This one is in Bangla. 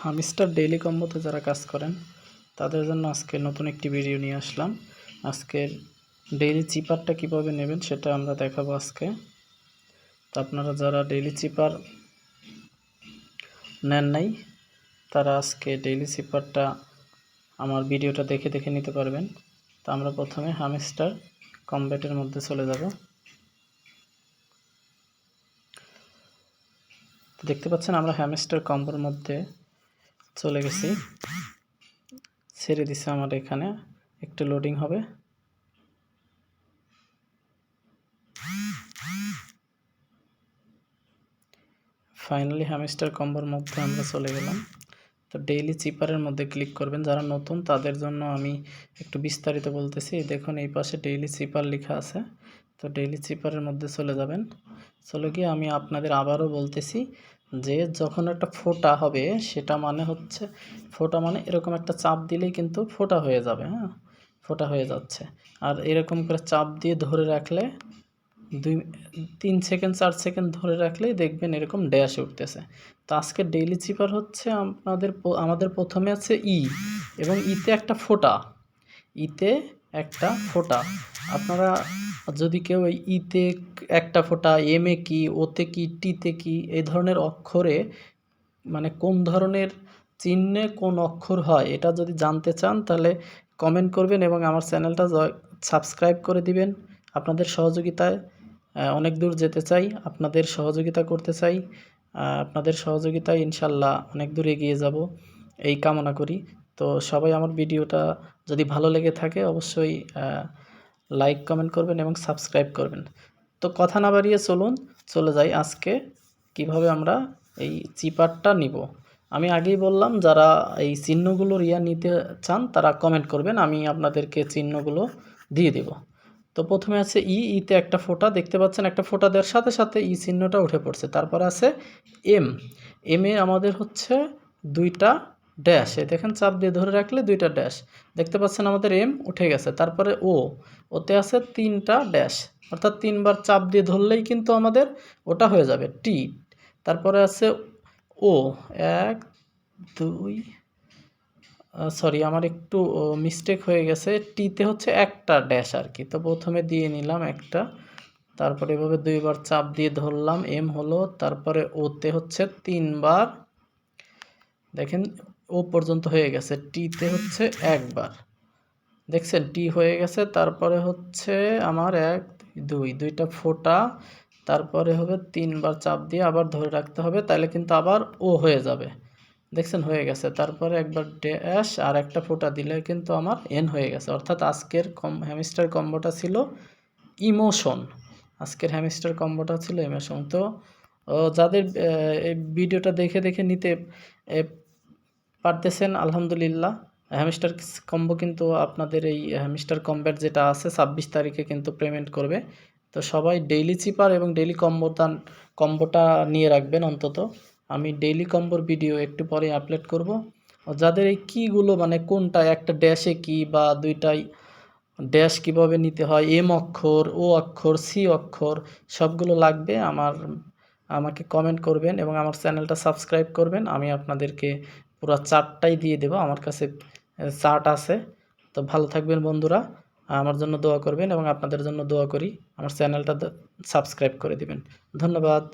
হামস্টার ডেইলি কম্বোতে যারা কাজ করেন তাদের জন্য আজকে নতুন একটি ভিডিও নিয়ে আসলাম। আজকের ডেইলি চিপারটা কিভাবে নেবেন সেটা আমরা দেখাবো আজকে। তো আপনারা যারা ডেইলি চিপার নেন নাই তারা আজকে ডেইলি চিপারটা আমার ভিডিওটা দেখে দেখে নিতে পারবেন। তো আমরা প্রথমে হামস্টার কম্বেটের মধ্যে চলে যাব। দেখতে পাচ্ছেন আমরা হ্যামস্টার কম্বোর মধ্যে চলে গেছি, ছেড়ে দিছে। আমার এখানে একটু লোডিং হবে। ফাইনালি হ্যামস্টার কম্বোর মধ্যে আমরা চলে গেলাম। তো ডেইলি চিপারের মধ্যে ক্লিক করবেন। যারা নতুন তাদের জন্য আমি একটু বিস্তারিত বলতেছি। দেখুন এই পাশে ডেইলি চিপার লেখা আছে। তো ডেইলি চিপারের মধ্যে চলে যাবেন। চলে গিয়ে আমি আপনাদের আবারও বলতেছি যে যখন একটা ফোঁটা হবে সেটা মানে হচ্ছে, ফোঁটা মানে এরকম একটা চাপ দিলেই কিন্তু ফোঁটা হয়ে যাবে। হ্যাঁ, ফোঁটা হয়ে যাচ্ছে। আর এরকম করে চাপ দিয়ে ধরে রাখলে 3 সেকেন্ড 4 সেকেন্ড ধরে রাখলেই দেখবেন এরকম ড্যাশ উঠতেছে। তো আজকে ডেইলি চিপার হচ্ছে আমাদের প্রথমে আছে ই, এবং ইতে একটা ফোঁটা, ইতে একটা ফোঁটা। আপনারা যদি কেউ এই ইতে একটা ফোঁটা, এম এ কি, ওতে কি, টিতে কি, এই ধরনের অক্ষরে মানে কোন ধরনের চিহ্নে কোন অক্ষর হয় এটা যদি জানতে চান তাহলে কমেন্ট করবেন এবং আমার চ্যানেলটা সাবস্ক্রাইব করে দিবেন। আপনাদের সহযোগিতায় অনেক দূর যেতে চাই, আপনাদের সহযোগিতা করতে চাই। আপনাদের সহযোগিতায় ইনশাল্লাহ অনেক দূর এগিয়ে যাব এই কামনা করি। তো সবাই আমার ভিডিওটা যদি ভালো লেগে থাকে অবশ্যই লাইক কমেন্ট করবেন এবং সাবস্ক্রাইব করবেন। তো কথা না বাড়িয়ে চলে যাই আজকে কিভাবে আমরা এই চিপারটা নিব। আমি আগেই বললাম যারা এই চিহ্নগুলোর নিতে চান তারা কমেন্ট করবেন, আমি আপনাদেরকে চিহ্নগুলো দিয়ে দেব। তো প্রথমে আছে ইতে একটা ফোঁটা দেখতে পাচ্ছেন, একটা ফোঁটা দেওয়ার সাথে সাথে ই চিহ্নটা উঠে পড়ছে। তারপর আছে এম এ আমাদের হচ্ছে 2টা ড্যাশ, এই দেখেন চাপ দিয়ে ধরে রাখলে 2টা ড্যাশ দেখতে পাচ্ছেন, আমাদের এম উঠে গেছে। তারপরে ওতে আছে 3টা ড্যাশ, অর্থাৎ 3বার চাপ দিয়ে ধরলেই কিন্তু আমাদের ওটা হয়ে যাবে টি। তারপরে আছে ও 1 2, সরি আমার একটু মিস্টেক হয়ে গেছে, টিতে হচ্ছে একটা ড্যাশ আর কি। তো প্রথমে দিয়ে নিলাম একটা, তারপরে এভাবে 2বার চাপ দিয়ে ধরলাম, এম হলো। তারপরে ওতে হচ্ছে 3বার, দেখেন ও পর্যন্ত হয়ে গেছে। টিতে হচ্ছে একবার, দেখছেন টি হয়ে গেছে। তারপরে হচ্ছে আমার 1 2, 2টা ফোঁটা, তারপরে হবে 3বার চাপ দিয়ে আবার ধরে রাখতে হবে, তাহলে কিন্তু আবার ও হয়ে যাবে। দেখছেন হয়ে গেছে। তারপরে একবার ড্যাশ আর একটা ফোঁটা দিলে কিন্তু আমার এন হয়ে গেছে। অর্থাৎ আজকের হ্যামস্টার কম্বোটা ছিল ইমোশন। আজকের হ্যামস্টার কম্বোটা ছিল ইমোশন। তো যাদের এই ভিডিওটা দেখে দেখে নিতে পারতেছেন আলহামদুলিল্লাহ। হ্যামস্টার কম্বো কিন্তু আপনাদের এই হ্যামস্টার কম্ব্যাট যেটা আছে 26 তারিখে কিন্তু পেমেন্ট করবে। তো সবাই ডেইলি চিপার এবং ডেইলি কম্বোটা নিয়ে রাখবেন অন্তত। আমি ডেইলি কম্বোর ভিডিও একটু পরে আপলোড করব। যাদের এই কীগুলো মানে কোনটা একটা ড্যাশে কি বা 2টাই ড্যাশ কিভাবে নিতে হয়, এম অক্ষর, ও অক্ষর, সি অক্ষর সবগুলো লাগবে আমাকে কমেন্ট করবেন এবং আমার চ্যানেলটা সাবস্ক্রাইব করবেন। আমি আপনাদেরকে পুরো চার্টটাই দিয়ে দেব, আমার কাছে চার্ট আছে। তো ভালো থাকবেন বন্ধুরা, আমার জন্য দোয়া করবেন এবং আপনাদের জন্য দোয়া করি। আমার চ্যানেলটা সাবস্ক্রাইব করে দিবেন। ধন্যবাদ।